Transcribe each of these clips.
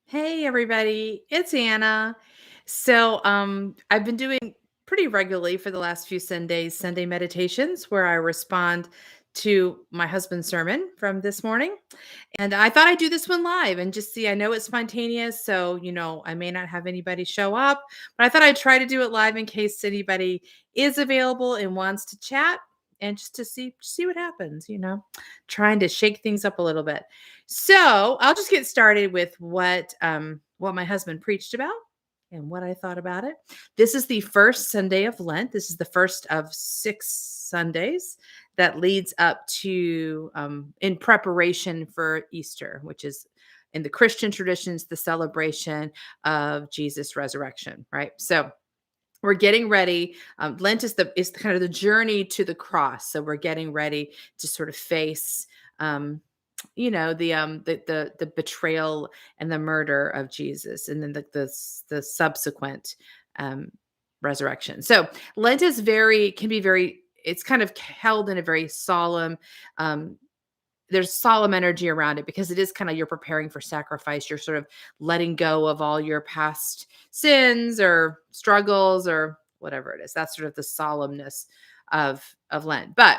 Hey everybody, it's Anna. I've been doing pretty regularly for the last few Sundays, Sunday meditations where I respond to my husband's sermon from this morning. And I thought I'd do this one live and just see. I know it's spontaneous, so I may not have anybody show up, but I thought I'd try to do it live in case anybody is available and wants to chat and just to see what happens, trying to shake things up a little bit. So I'll just get started with what my husband preached about and what I thought about it. This is the first Sunday of Lent. This is the first of 6 Sundays that leads up to in preparation for Easter, which is in the Christian traditions, the celebration of Jesus' resurrection, right? So we're getting ready. Lent is kind of the journey to the cross. So we're getting ready to sort of face the betrayal and the murder of Jesus, and then the subsequent um resurrection. So Lent can be very, it's kind of held in a very solemn, um there's solemn energy around it because it is kind of, you're preparing for sacrifice. You're sort of letting go of all your past sins or struggles or whatever it is. That's sort of the solemnness of Lent. But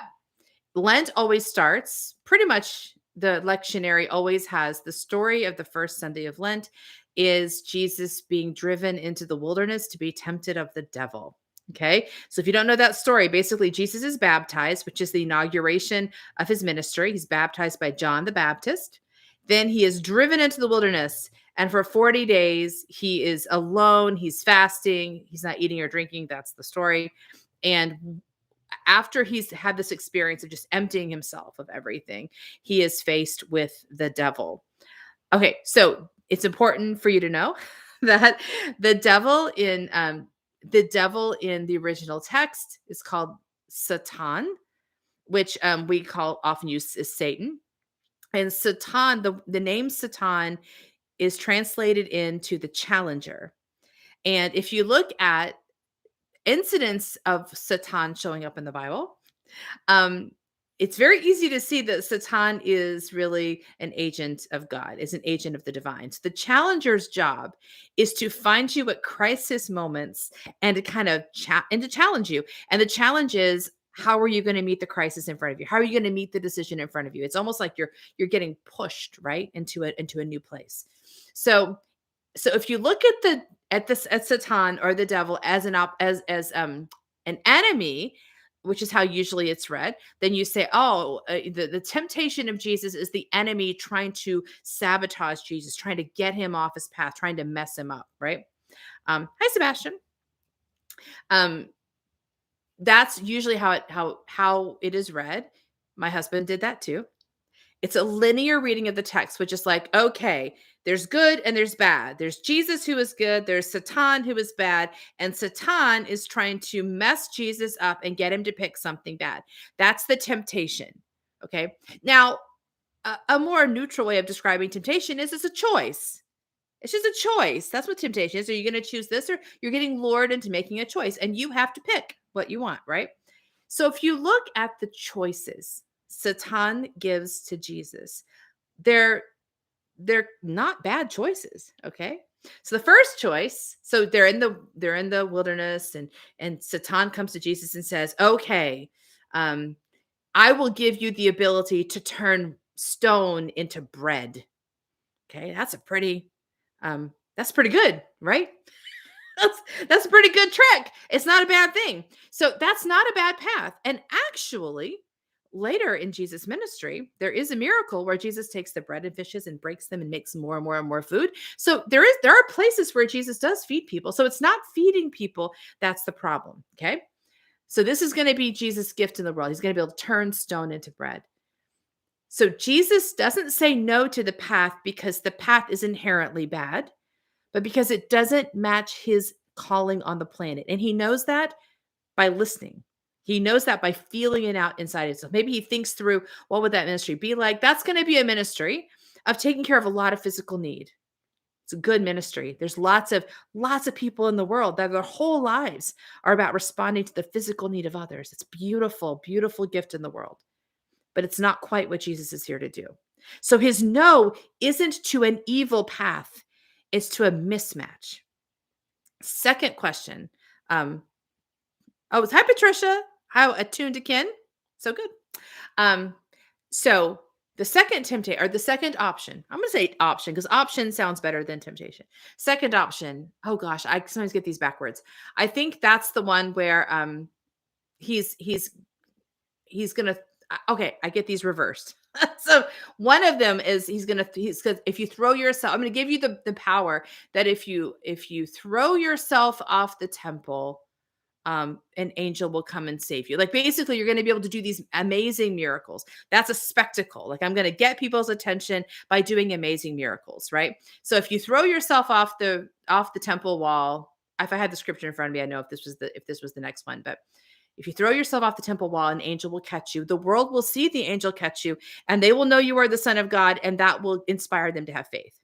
Lent always starts pretty much, the lectionary always has the story of the first Sunday of Lent is Jesus being driven into the wilderness to be tempted of the devil. Okay. So if you don't know that story, basically Jesus is baptized, which is the inauguration of his ministry. He's baptized by John the Baptist. Then he is driven into the wilderness. And for 40 days, he is alone. He's fasting. He's not eating or drinking. That's the story. And after he's had this experience of just emptying himself of everything, he is faced with the devil. Okay, so it's important for you to know that the devil in the original text is called Satan, which we often use as Satan. And Satan, the name Satan is translated into the challenger. And if you look at incidents of Satan showing up in the Bible, um, it's very easy to see that Satan is really an agent of God, is an agent of the divine. So the challenger's job is to find you at crisis moments and to kind of to challenge you. And the challenge is, how are you going to meet the crisis in front of you? How are you going to meet the decision in front of you? It's almost like you're getting pushed right into a new place. So if you look at Satan or the devil as an enemy, which is how usually it's read, then you say, oh, the temptation of Jesus is the enemy trying to sabotage Jesus, trying to get him off his path, trying to mess him up, right? Hi, Sebastian. That's usually how it is read. My husband did that too. It's a linear reading of the text, which is like, okay, there's good and there's bad. There's Jesus who is good. There's Satan who is bad. And Satan is trying to mess Jesus up and get him to pick something bad. That's the temptation. Okay. Now, a more neutral way of describing temptation is it's a choice. It's just a choice. That's what temptation is. Are you going to choose this, or you're getting lured into making a choice and you have to pick what you want, right? So if you look at the choices Satan gives to Jesus, they're not bad choices, okay? So the first choice, so they're in the wilderness, and Satan comes to Jesus and says, "Okay, I will give you the ability to turn stone into bread." Okay, that's pretty good, right? That's a pretty good trick. It's not a bad thing. So that's not a bad path. And actually, later in Jesus' ministry, there is a miracle where Jesus takes the bread and fishes and breaks them and makes more and more and more food. So there are places where Jesus does feed people. So it's not feeding people that's the problem. Okay. So this is going to be Jesus' gift in the world. He's going to be able to turn stone into bread. So Jesus doesn't say no to the path because the path is inherently bad, but because it doesn't match his calling on the planet. And he knows that by listening. He knows that by feeling it out inside himself. Maybe he thinks through, what would that ministry be like? That's going to be a ministry of taking care of a lot of physical need. It's a good ministry. There's lots of people in the world that their whole lives are about responding to the physical need of others. It's beautiful, beautiful gift in the world. But it's not quite what Jesus is here to do. So his no isn't to an evil path. It's to a mismatch. Second question. Um, oh, hi Patricia. How attuned to kin? So good. Um, so the second temptation or the second option, I'm going to say option because option sounds better than temptation. Second option. Oh gosh, I sometimes get these backwards. I think that's the one where he's he's he's going to okay, I get these reversed. So one of them is he's because if you throw yourself, I'm going to give you the power that if you throw yourself off the temple, an angel will come and save you. Like basically, you're going to be able to do these amazing miracles. That's a spectacle. Like I'm going to get people's attention by doing amazing miracles, right? So if you throw yourself off the temple wall, if I had the scripture in front of me, I know if this was the next one, but if you throw yourself off the temple wall, an angel will catch you. The world will see the angel catch you, and they will know you are the Son of God, and that will inspire them to have faith.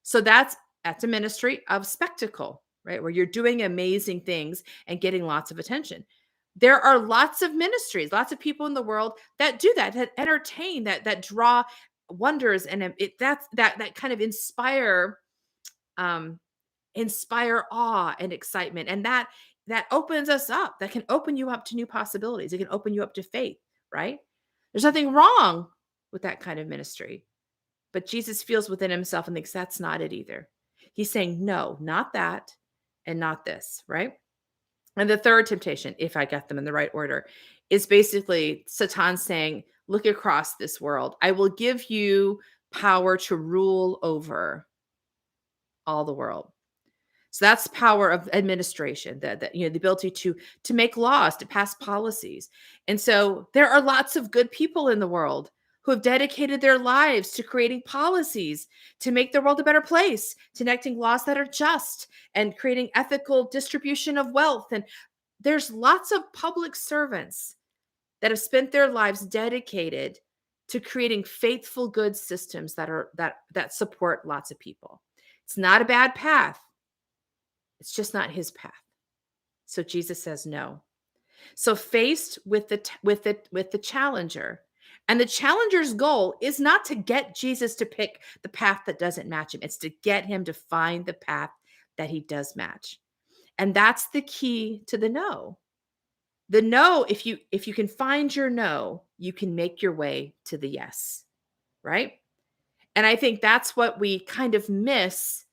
So that's a ministry of spectacle, right? Where you're doing amazing things and getting lots of attention. There are lots of ministries, lots of people in the world that do that entertain, that draw wonders, and that kind of um, inspire awe and excitement, and that opens us up. That can open you up to new possibilities. It can open you up to faith, right? There's nothing wrong with that kind of ministry. But Jesus feels within himself and thinks that's not it either. He's saying, no, not that and not this, right? And the third temptation, if I get them in the right order, is basically Satan saying, look across this world. I will give you power to rule over all the world. So that's power of administration, the ability to make laws, to pass policies. And so there are lots of good people in the world who have dedicated their lives to creating policies to make the world a better place, to enacting laws that are just and creating ethical distribution of wealth. And there's lots of public servants that have spent their lives dedicated to creating faithful, good systems that support lots of people. It's not a bad path. It's just not his path. So Jesus says no. So faced with the challenger, and the challenger's goal is not to get Jesus to pick the path that doesn't match him. It's to get him to find the path that he does match. And that's the key to the no. The no, if you can find your no, you can make your way to the yes, right? And I think that's what we kind of miss.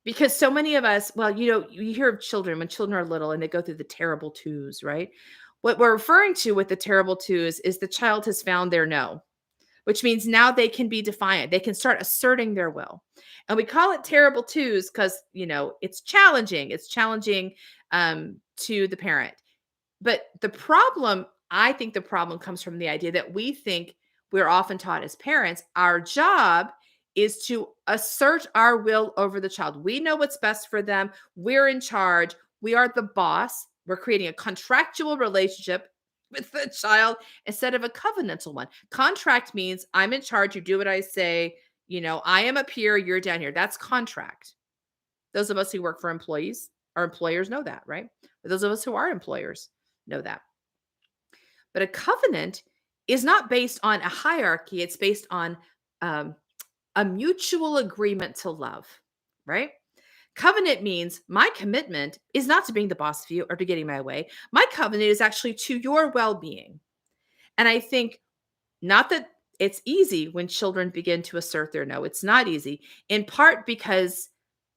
Because so many of us, well, you hear of children when children are little and they go through the terrible twos, right? What we're referring to with the terrible twos is the child has found their no, which means now they can be defiant. They can start asserting their will. And we call it terrible twos because, it's challenging. It's challenging to the parent. But I think the problem comes from the idea that we think we're often taught as parents, our job is to assert our will over the child. We know what's best for them. We're in charge. We are the boss. We're creating a contractual relationship with the child instead of a covenantal one. Contract means I'm in charge. You do what I say. I am up here. You're down here. That's contract. Those of us who work for employees or employers know that, right? But those of us who are employers know that. But a covenant is not based on a hierarchy. It's based on a mutual agreement to love, right? Covenant means my commitment is not to being the boss of you or to getting my way. My covenant is actually to your well-being. And I think not that it's easy when children begin to assert their no. It's not easy, in part because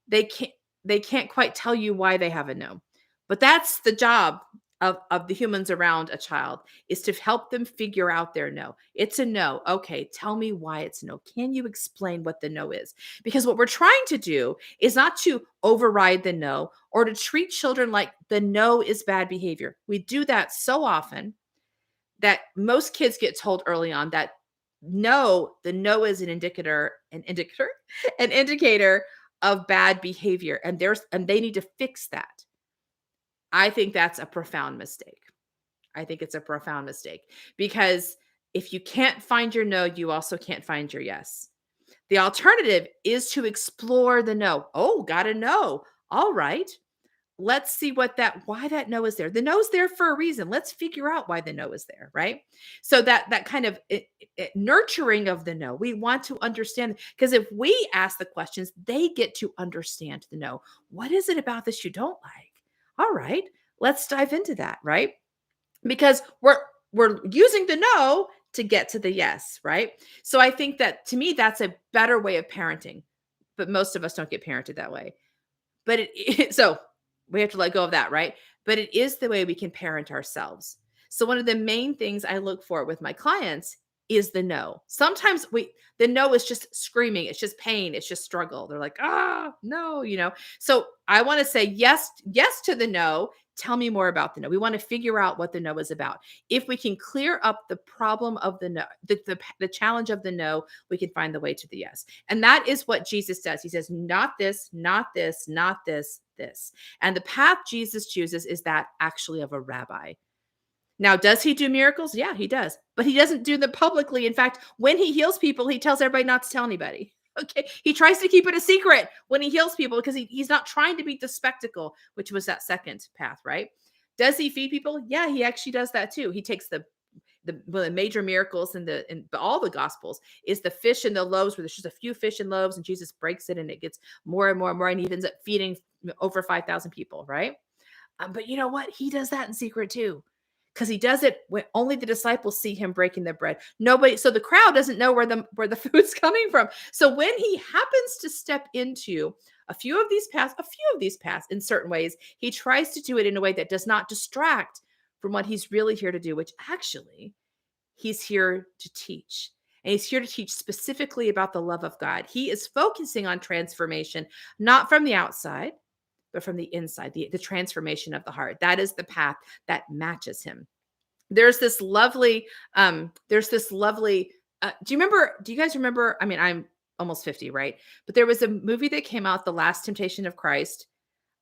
they can't quite tell you why they have a no. But that's the job of the humans around a child, is to help them figure out their no. It's a no. Okay, tell me why it's no. Can you explain what the no is? Because what we're trying to do is not to override the no or to treat children like the no is bad behavior. We do that so often that most kids get told early on that the no is an indicator of bad behavior, and they need to fix that. I think that's a profound mistake. I think it's a profound mistake because if you can't find your no, you also can't find your yes. The alternative is to explore the no. Oh, got a no. All right. let's see why that no is there. The no is there for a reason. Let's figure out why the no is there, right? So that kind of nurturing of the no, we want to understand, because if we ask the questions, they get to understand the no. What is it about this you don't like? All right, let's dive into that, right? Because we're using the no to get to the yes, right? So I think that, to me, that's a better way of parenting, but most of us don't get parented that way. But so we have to let go of that, right? But it is the way we can parent ourselves. So one of the main things I look for with my clients is the no. Sometimes the no is just screaming, it's just pain, it's just struggle. They're like, no, So I want to say yes to the no. Tell me more about the no. We want to figure out what the no is about. If we can clear up the problem of the no, the challenge of the no, we can find the way to the yes. And that is what Jesus does. He says, not this, not this, not this, this. And the path Jesus chooses is that actually of a rabbi. Now, does he do miracles? Yeah, he does. But he doesn't do them publicly. In fact, when he heals people, he tells everybody not to tell anybody. Okay. He tries to keep it a secret when he heals people, because he's not trying to be the spectacle, which was that second path, right? Does he feed people? Yeah, he actually does that too. He takes one of the major miracles in all the gospels is the fish and the loaves, where there's just a few fish and loaves, and Jesus breaks it and it gets more and more and more, and he ends up feeding over 5,000 people, right? But you know what? He does that in secret too, because he does it when only the disciples see him breaking the bread. Nobody, so the crowd doesn't know where the food's coming from. So when he happens to step into a few of these paths in certain ways, he tries to do it in a way that does not distract from what he's really here to do, which actually he's here to teach. And he's here to teach specifically about the love of God. He is focusing on transformation, not from the outside, but from the inside, the transformation of the heart. That is the path that matches him. There's this lovely, do you guys remember? I mean, I'm almost 50, right? But there was a movie that came out, The Last Temptation of Christ.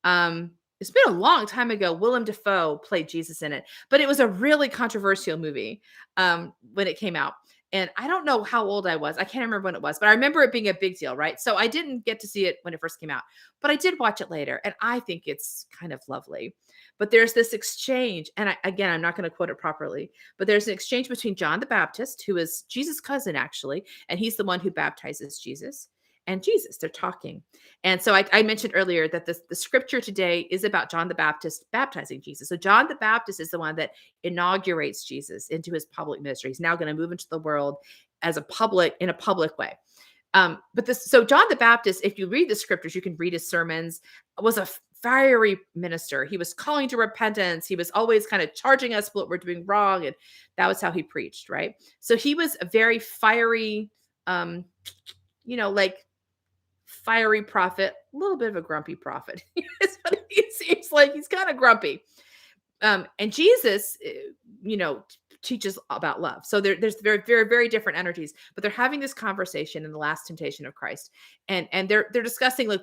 It's been a long time ago. Willem Dafoe played Jesus in it, but it was a really controversial movie when it came out. And I don't know how old I was. I can't remember when it was, but I remember it being a big deal, right? So I didn't get to see it when it first came out, but I did watch it later, and I think it's kind of lovely. But there's this exchange, and again, I'm not going to quote it properly, but there's an exchange between John the Baptist, who is Jesus' cousin, actually, and he's the one who baptizes Jesus, and Jesus. They're talking. And so I mentioned earlier that the scripture today is about John the Baptist baptizing Jesus. So John the Baptist is the one that inaugurates Jesus into his public ministry. He's now going to move into the world in a public way. So John the Baptist, if you read the scriptures, you can read his sermons, was a fiery minister. He was calling to repentance. He was always kind of charging us what we're doing wrong. And that was how he preached, right? So he was a very fiery, like fiery prophet, a little bit of a grumpy prophet. It seems like he's kind of grumpy. And Jesus, teaches about love. So there's very, very, very different energies, but they're having this conversation in the last temptation of Christ. And they're discussing like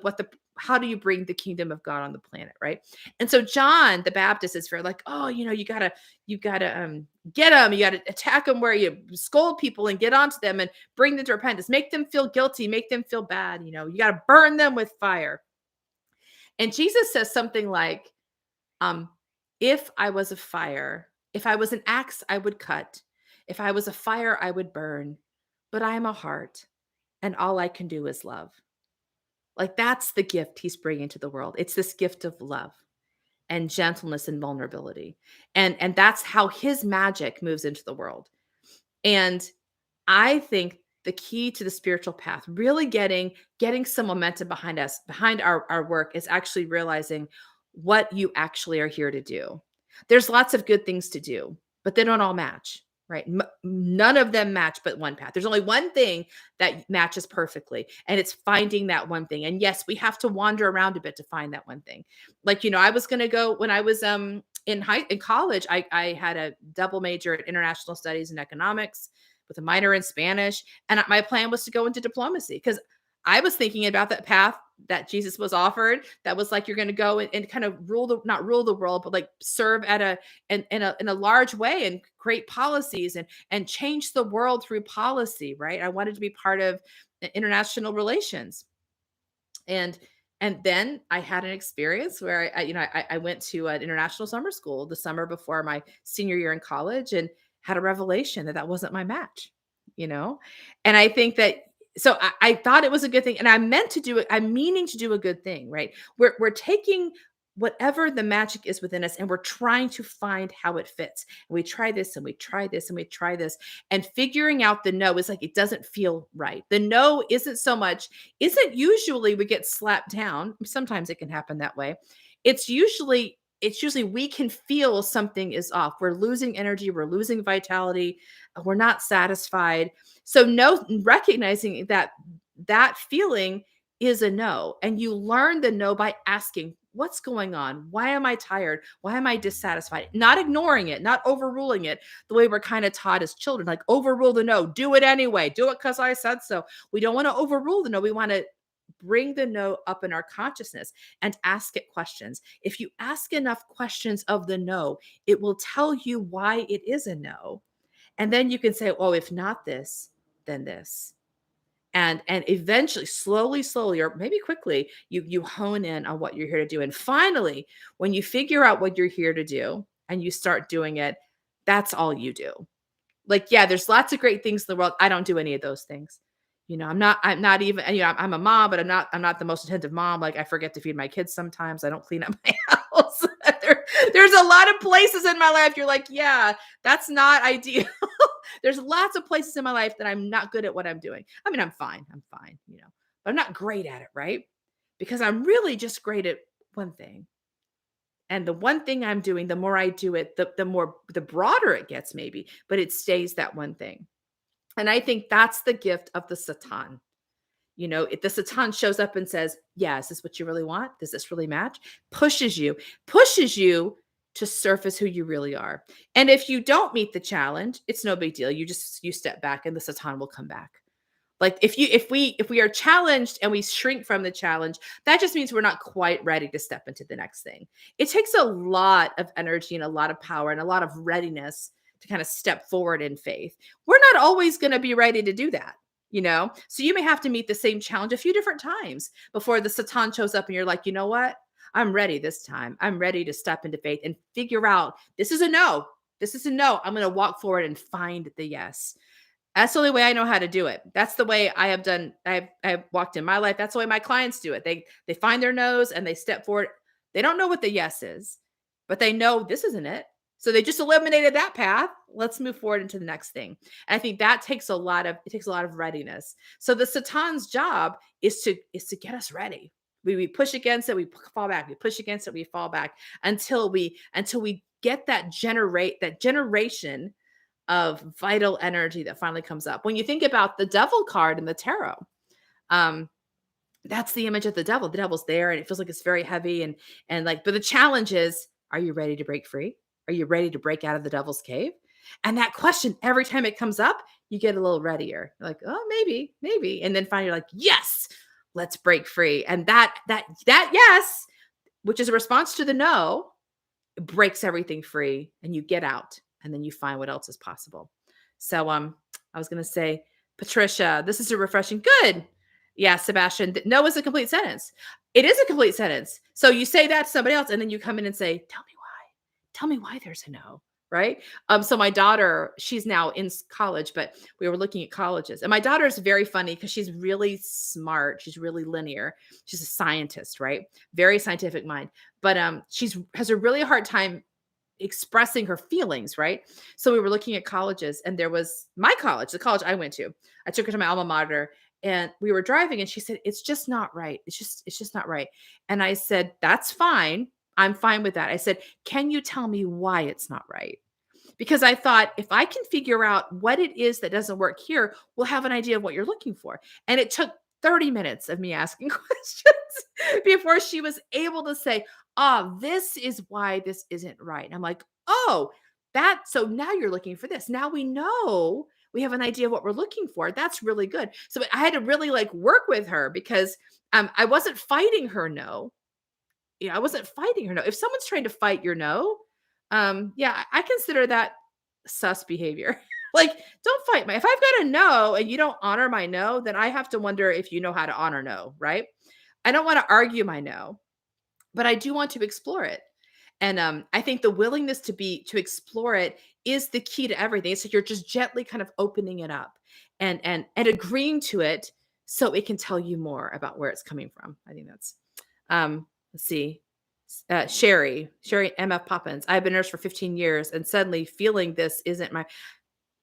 how do you bring the kingdom of God on the planet, right? And so John the Baptist is very like, oh, you gotta get them, you gotta attack them where you scold people and get onto them and bring them to repentance, make them feel guilty, make them feel bad, you gotta burn them with fire. And Jesus says something like, if I was a fire, if I was an axe, I would cut. If I was a fire, I would burn. But I am a heart, and all I can do is love. Like, that's the gift he's bringing to the world. It's this gift of love and gentleness and vulnerability. And that's how his magic moves into the world. And I think the key to the spiritual path, really getting some momentum behind our work, is actually realizing what you actually are here to do. There's lots of good things to do, but they don't all match, right? None of them match but one path. There's only one thing that matches perfectly, and it's finding that one thing. And yes, we have to wander around a bit to find that one thing. Like, I was going to go when I was in college, I had a double major in international studies and economics with a minor in Spanish. And my plan was to go into diplomacy, because I was thinking about that path that Jesus was offered. That was like, you're going to go and kind of not rule the world, but like serve in a large way and create policies and change the world through policy, right? I wanted to be part of international relations. And And then I had an experience where I went to an international summer school the summer before my senior year in college and had a revelation that that wasn't my match, you know? And I think that so I thought it was a good thing and I meant to do it. I'm meaning to do a good thing, right? We're taking whatever the magic is within us and we're trying to find how it fits. And we try this and we try this and we try this and figuring out the no is like it doesn't feel right. The no isn't usually we get slapped down. Sometimes it can happen that way. It's usually we can feel something is off. We're losing energy, we're losing vitality, we're not satisfied. So no recognizing that that feeling is a no and you learn the no by asking what's going on? Why am I tired? Why am I dissatisfied? Not ignoring it, not overruling it the way we're kind of taught as children, like overrule the no, do it anyway, do it because I said so. We don't want to overrule the no. We want to bring the no up in our consciousness and ask it questions. If you ask enough questions of the no, it will tell you why it is a no. And then you can say, oh, if not this, then this. And eventually, slowly, or maybe quickly, you hone in on what you're here to do. And finally, when you figure out what you're here to do and you start doing it, that's all you do. Like, yeah, there's lots of great things in the world. I don't do any of those things. I'm not even, I'm a mom, but I'm not the most attentive mom. Like I forget to feed my kids sometimes. I don't clean up my house. There's a lot of places in my life. You're like, yeah, that's not ideal. There's lots of places in my life that I'm not good at what I'm doing. I mean, I'm fine. But I'm not great at it, right? Because I'm really just great at one thing. And the one thing I'm doing, the more I do it, the broader it gets, maybe, but it stays that one thing. And I think that's the gift of the Satan. If the Satan shows up and says, yeah, is this what you really want? Does this really match? Pushes you to surface who you really are. And if you don't meet the challenge, it's no big deal. You step back and the Satan will come back. Like if we are challenged and we shrink from the challenge, that just means we're not quite ready to step into the next thing. It takes a lot of energy and a lot of power and a lot of readiness to kind of step forward in faith. We're not always going to be ready to do that. So you may have to meet the same challenge a few different times before the Satan shows up and you're like, you know what? I'm ready this time. I'm ready to step into faith and figure out this is a no. This is a no. I'm going to walk forward and find the yes. That's the only way I know how to do it. That's the way I have done. I've walked in my life. That's the way my clients do it. They find their no's and they step forward. They don't know what the yes is, but they know this isn't it. So they just eliminated that path. Let's move forward into the next thing. And I think that takes a lot of readiness. So the Satan's job is to get us ready. We push against it, we fall back. We push against it, we fall back until we get that generation of vital energy that finally comes up. When you think about the devil card in the tarot, um, that's the image of the devil. The devil's there and it feels like it's very heavy but the challenge is, are you ready to break free? Are you ready to break out of the devil's cave? And that question, every time it comes up, you get a little readier. You're like, oh, maybe. And then finally you're like, yes, let's break free. And that yes, which is a response to the no, breaks everything free and you get out and then you find what else is possible. So I was going to say, Patricia, this is a refreshing good. Yeah, Sebastian, no is a complete sentence. It is a complete sentence. So you say that to somebody else and then you come in and say, tell me why. Tell me why there's a no, right? So my daughter, she's now in college, but we were looking at colleges. And my daughter is very funny because she's really smart. She's really linear. She's a scientist, right? Very scientific mind. But has a really hard time expressing her feelings, right? So we were looking at colleges and there was my college, the college I went to. I took her to my alma mater and we were driving and she said, it's just not right. It's just not right. And I said, that's fine. I'm fine with that. I said, can you tell me why it's not right? Because I thought if I can figure out what it is that doesn't work here, we'll have an idea of what you're looking for. And it took 30 minutes of me asking questions before she was able to say, this is why this isn't right. And I'm like, so now you're looking for this. Now we know we have an idea of what we're looking for. That's really good. So I had to really work with her because I wasn't fighting her no. Yeah, I wasn't fighting her no. If someone's trying to fight your no, yeah, I consider that sus behavior. Don't fight if I've got a no and you don't honor my no, then I have to wonder if you know how to honor no, right? I don't want to argue my no, but I do want to explore it. And I think the willingness to explore it is the key to everything. So you're just gently kind of opening it up and agreeing to it so it can tell you more about where it's coming from. I think that's let's see. Sherry MF Poppins. I've been a nurse for 15 years and suddenly feeling this isn't my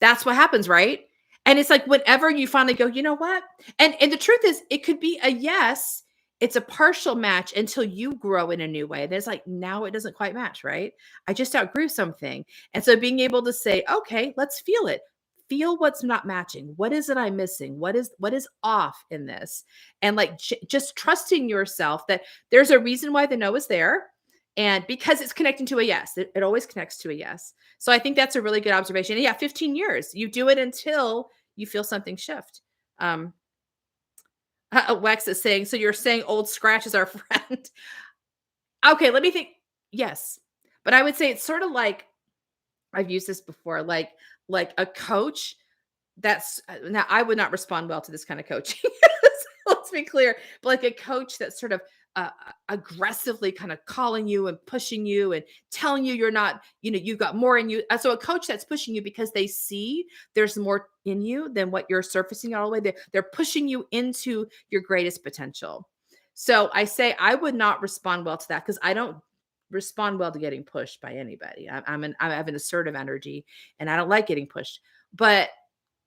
that's what happens, right? And it's like whenever you finally go, "You know what?" And the truth is it could be a yes. It's a partial match until you grow in a new way. There's like, now it doesn't quite match, right? I just outgrew something. And so being able to say, "Okay, let's feel it. Feel what's not matching. What is it I'm missing? What is off in this?" And like just trusting yourself that there's a reason why the no is there. And because it's connecting to a yes, it always connects to a yes. So I think that's a really good observation. And yeah, 15 years. You do it until you feel something shift. Um, Wex is saying, so you're saying old scratch is our friend. Okay, let me think. Yes. But I would say it's sort of like I've used this before, like a coach that's now I would not respond well to this kind of coaching. Let's be clear. But like a coach that's sort of aggressively kind of calling you and pushing you and telling you you're not, you've got more in you. So a coach that's pushing you because they see there's more in you than what you're surfacing all the way. They're pushing you into your greatest potential. So I say I would not respond well to that because I don't respond well to getting pushed by anybody. I have an assertive energy and I don't like getting pushed. But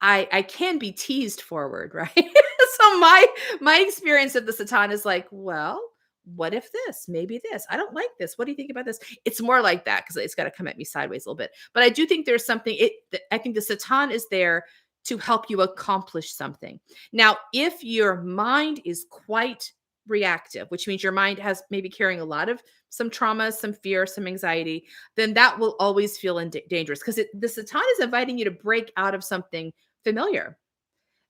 I can be teased forward, right? So my experience of the Satan is like, well, what if this? Maybe this. I don't like this. What do you think about this? It's more like that because it's got to come at me sideways a little bit. But I do think there's something. I think the Satan is there to help you accomplish something. Now, if your mind is quite reactive, which means your mind has maybe carrying a lot of some trauma, some fear, some anxiety, then that will always feel dangerous because the Satan is inviting you to break out of something familiar.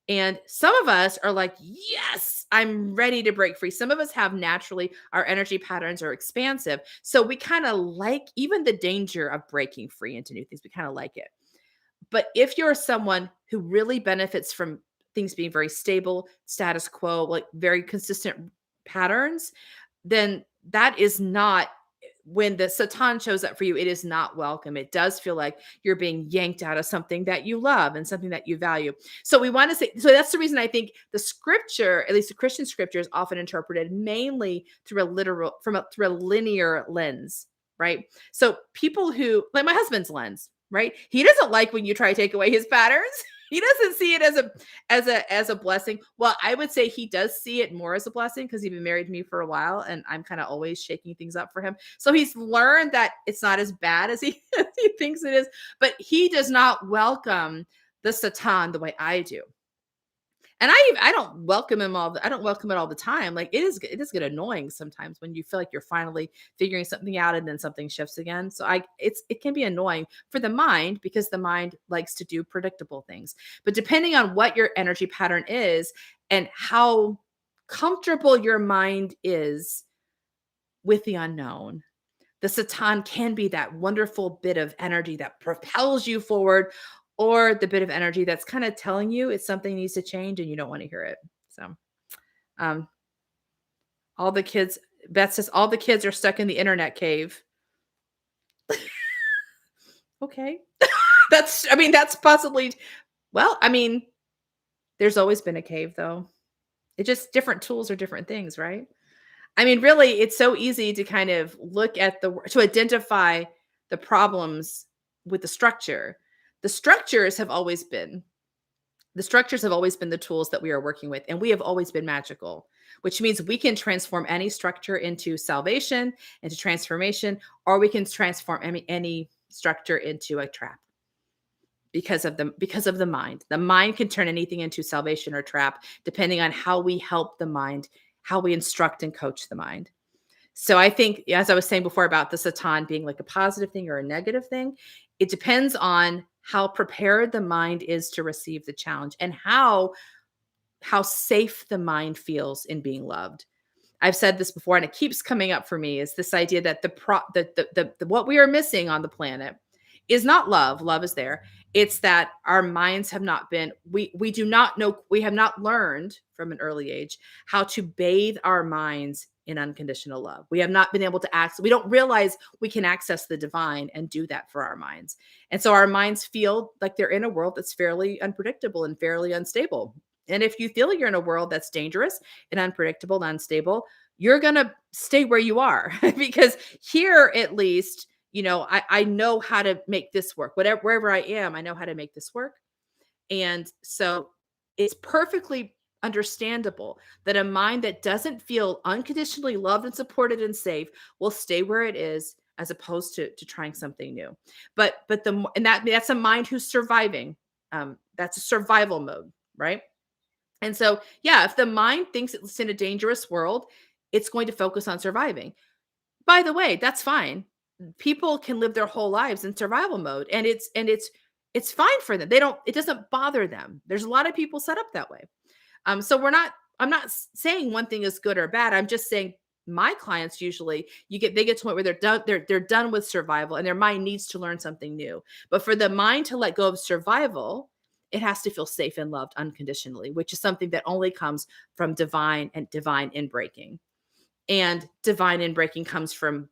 And some of us are like, yes, I'm ready to break free. Some of us have naturally, our energy patterns are expansive. So we kind of like even the danger of breaking free into new things. We kind of like it. But if you're someone who really benefits from things being very stable, status quo, like very consistent patterns, then that is not when the Satan shows up for you, it is not welcome. It does feel like you're being yanked out of something that you love and something that you value. So we want to say, so that's the reason I think the scripture, at least the Christian scripture, is often interpreted mainly through through a linear lens, right? So people who, like my husband's lens, right? He doesn't like when you try to take away his patterns. He doesn't see it as a blessing. Well, I would say he does see it more as a blessing because he's been married to me for a while and I'm kind of always shaking things up for him. So he's learned that it's not as bad as he, he thinks it is, but he does not welcome the Satan the way I do. And I don't welcome I don't welcome it all the time. Like it is get annoying sometimes when you feel like you're finally figuring something out and then something shifts again. So it can be annoying for the mind because the mind likes to do predictable things. But depending on what your energy pattern is and how comfortable your mind is with the unknown, the Satan can be that wonderful bit of energy that propels you forward or the bit of energy that's kind of telling you it's something needs to change and you don't want to hear it. So, um, all the kids, Beth says, all the kids are stuck in the internet cave. Okay. That's possibly, well, there's always been a cave though. It just different tools are different things, right? Really, it's so easy to kind of look at to identify the problems with the structure. The structures have always been the tools that we are working with, and we have always been magical, which means we can transform any structure into salvation, into transformation, or we can transform any structure into a trap because of the mind. The mind can turn anything into salvation or trap, depending on how we help the mind, how we instruct and coach the mind. So I think, as I was saying before about the Satan being like a positive thing or a negative thing, it depends on how prepared the mind is to receive the challenge and how safe the mind feels in being loved. I've said this before, and it keeps coming up for me, is this idea that what we are missing on the planet is not love. Love is there. It's that our minds have not been we do not know, we have not learned from an early age how to bathe our minds in unconditional love. We have not been able to access, we don't realize we can access the divine and do that for our minds. And so our minds feel like they're in a world that's fairly unpredictable and fairly unstable. And if you feel you're in a world that's dangerous and unpredictable and unstable, you're going to stay where you are because here at least, I know how to make this work. Whatever, wherever I am, I know how to make this work. And so it's perfectly understandable that a mind that doesn't feel unconditionally loved and supported and safe will stay where it is as opposed to trying something new. But and that's a mind who's surviving. That's a survival mode, right? And so, yeah, if the mind thinks it's in a dangerous world, it's going to focus on surviving. By the way, that's fine. People can live their whole lives in survival mode, and it's fine for them. It doesn't bother them. There's a lot of people set up that way. So I'm not saying one thing is good or bad. I'm just saying my clients usually they get to a point where they're done with survival and their mind needs to learn something new. But for the mind to let go of survival, it has to feel safe and loved unconditionally, which is something that only comes from divine inbreaking. And divine inbreaking comes from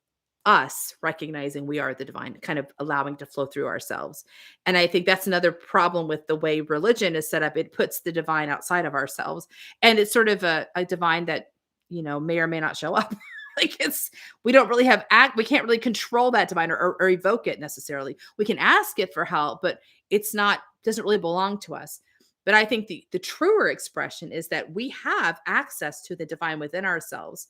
us recognizing we are the divine, kind of allowing to flow through ourselves. And I think that's another problem with the way religion is set up. It puts the divine outside of ourselves. And it's sort of a divine that, may or may not show up. Like we don't really we can't really control that divine or evoke it necessarily. We can ask it for help, but doesn't really belong to us. But I think the truer expression is that we have access to the divine within ourselves.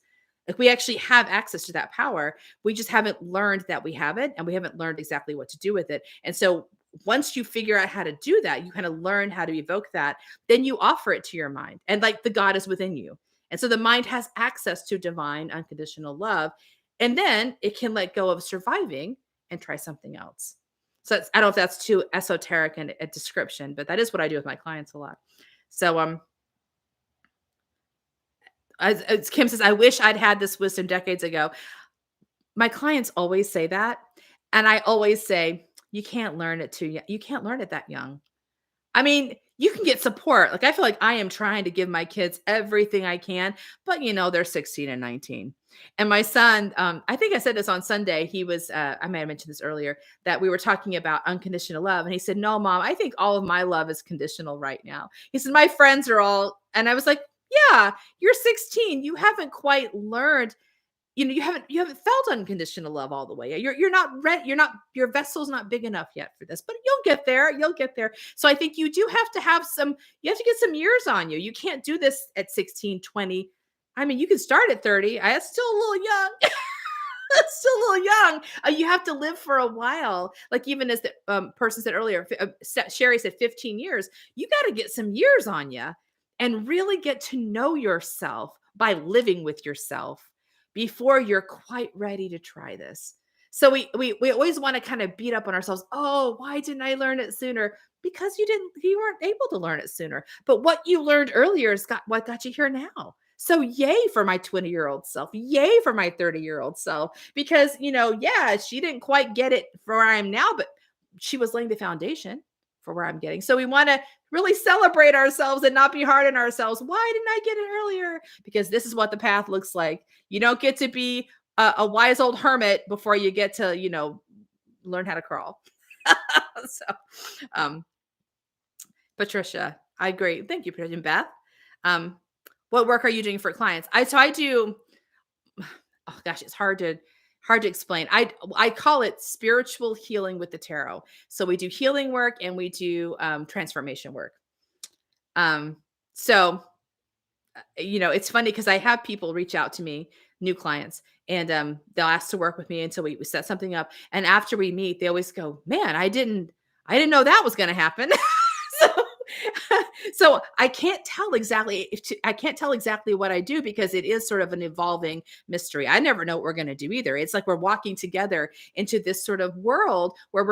Like we actually have access to that power. We just haven't learned that we have it, and we haven't learned exactly what to do with it. And so once you figure out how to do that, you kind of learn how to evoke that, then you offer it to your mind. And like the God is within you. And so the mind has access to divine unconditional love. And then it can let go of surviving and try something else. So I don't know if that's too esoteric and a description, but that is what I do with my clients a lot. So as Kim says, I wish I'd had this wisdom decades ago. My clients always say that. And I always say, you can't learn it too young. You can't learn it that young. I mean, you can get support. Like I feel like I am trying to give my kids everything I can, but they're 16 and 19. And my son, I think I said this on Sunday. He was, I may have mentioned this earlier, that we were talking about unconditional love. And he said, no, Mom, I think all of my love is conditional right now. He said, my friends are all, and I was like, yeah, you're 16. You haven't quite learned, you haven't felt unconditional love all the way. You're not ready. Your vessel's not big enough yet for this, but you'll get there. You'll get there. So I think you do have to you have to get some years on you. You can't do this at 16, 20. I mean, you can start at 30. It's still a little young. It's still a little young. You have to live for a while. Like even as the person said earlier, Sherry said 15 years. You got to get some years on you and really get to know yourself by living with yourself before you're quite ready to try this. So we always want to kind of beat up on ourselves. Oh, why didn't I learn it sooner? Because you weren't able to learn it sooner. But what you learned earlier is what got you here now. So yay for my 20-year-old self. Yay for my 30-year-old self. Because, yeah, she didn't quite get it for where I am now, but she was laying the foundation for where I'm getting. So we want to really celebrate ourselves and not be hard on ourselves. Why didn't I get it earlier? Because this is what the path looks like. You don't get to be a wise old hermit before you get to, learn how to crawl. So, Patricia, I agree. Thank you, Patricia. Beth, what work are you doing for clients? I do. Oh gosh, it's hard to explain. I call it spiritual healing with the tarot. So we do healing work and we do transformation work. So it's funny because I have people reach out to me, new clients, and they'll ask to work with me until we set something up. And after we meet, they always go, "Man, I didn't know that was going to happen." So I can't tell exactly what I do because it is sort of an evolving mystery. I never know what we're going to do either. It's like we're walking together into this sort of world where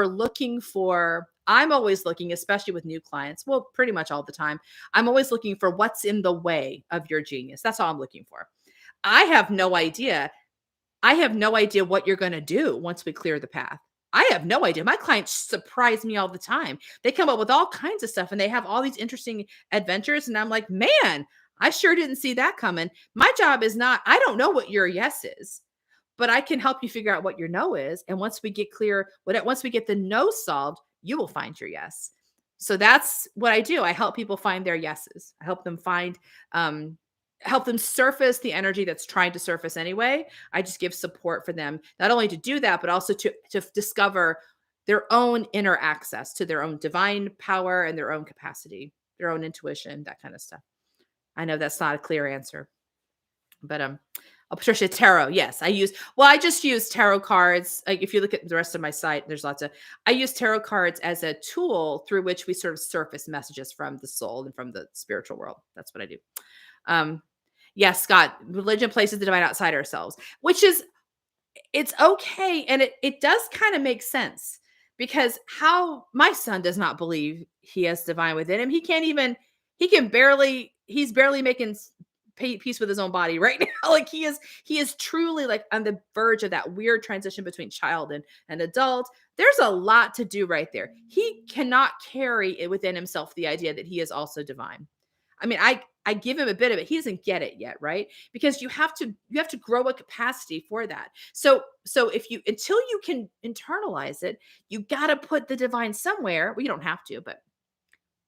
I'm always looking, especially with new clients, well, pretty much all the time, I'm always looking for what's in the way of your genius. That's all I'm looking for. I have no idea what you're going to do once we clear the path. I have no idea. My clients surprise me all the time. They come up with all kinds of stuff and they have all these interesting adventures. And I'm like, man, I sure didn't see that coming. My job is not, I don't know what your yes is, but I can help you figure out what your no is. And once we get clear, once we get the no solved, you will find your yes. So that's what I do. I help people find their yeses. I help them um, help them surface the energy that's trying to surface anyway. I just give support for them, not only to do that, but also to discover their own inner access to their own divine power and their own capacity, their own intuition, that kind of stuff. I know that's not a clear answer, but oh, Patricia, tarot. Yes, I just use tarot cards. Like if you look at the rest of my site, there's lots of, I use tarot cards as a tool through which we sort of surface messages from the soul and from the spiritual world. That's what I do. Um, yes, Scott, religion places the divine outside ourselves, which is, it's okay. And it does kind of make sense because how my son does not believe he has divine within him. He's barely making peace with his own body right now. Like he is truly like on the verge of that weird transition between child and adult. There's a lot to do right there. He cannot carry it within himself, the idea that he is also divine. I mean, I give him a bit of it. He doesn't get it yet, right? Because you have to grow a capacity for that. So if you, until you can internalize it, you got to put the divine somewhere. Well, you don't have to, but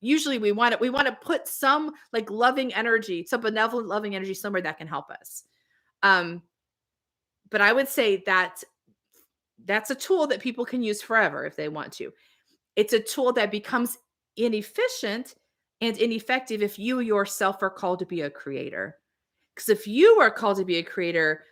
usually we want to put some like loving energy, some benevolent loving energy somewhere that can help us. But I would say that that's a tool that people can use forever if they want to. It's a tool that becomes inefficient and ineffective if you yourself are called to be a creator. Because if you are called to be a creator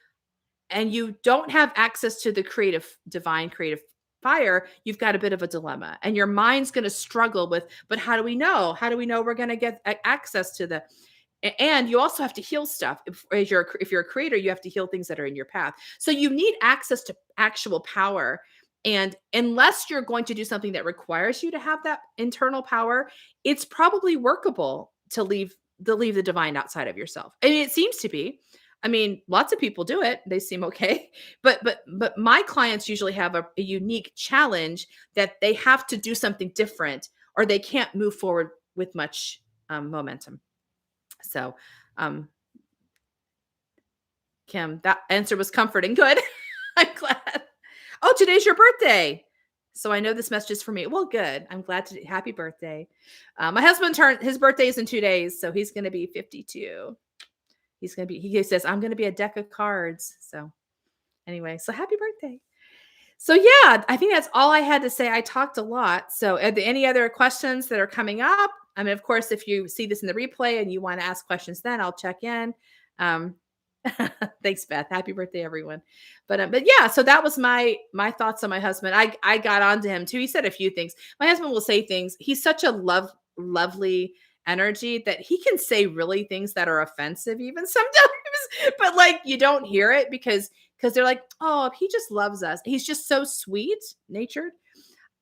and you don't have access to the divine creative fire, you've got a bit of a dilemma. And your mind's going to struggle with, but how do we know? How do we know we're going to get access to the, and you also have to heal stuff. If you're a creator, you have to heal things that are in your path. So you need access to actual power. And unless you're going to do something that requires you to have that internal power, it's probably workable to leave the divine outside of yourself. I mean, it seems to be. I mean, lots of people do it. They seem okay. But my clients usually have a unique challenge that they have to do something different or they can't move forward with much momentum. So, Kim, that answer was comforting. Good. I'm glad. Oh, today's your birthday. So I know this message is for me. Well, good. I'm glad to. Happy birthday. My husband his birthday is in 2 days. So he's going to be 52. He says, I'm going to be a deck of cards. So anyway, so happy birthday. So yeah, I think that's all I had to say. I talked a lot. So are there any other questions that are coming up? I mean, of course, if you see this in the replay and you want to ask questions, then I'll check in. Thanks, Beth. Happy birthday, everyone. But yeah, so that was my thoughts on my husband. I got onto him too. He said a few things. My husband will say things. He's such a lovely energy that he can say really things that are offensive even sometimes, but like you don't hear it because they're like, oh, he just loves us. He's just so sweet natured.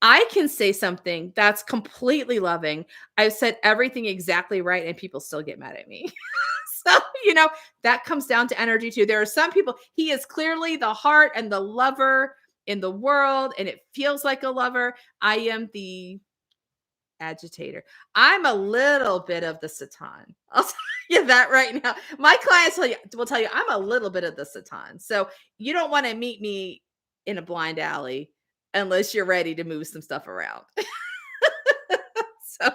I can say something that's completely loving. I've said everything exactly right and people still get mad at me. So, that comes down to energy too. There are some people, he is clearly the heart and the lover in the world, and it feels like a lover. I am the agitator. I'm a little bit of the Satan. I'll tell you that right now. My clients will tell you I'm a little bit of the Satan. So you don't want to meet me in a blind alley unless you're ready to move some stuff around. So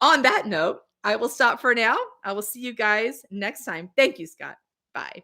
on that note, I will stop for now. I will see you guys next time. Thank you, Scott. Bye.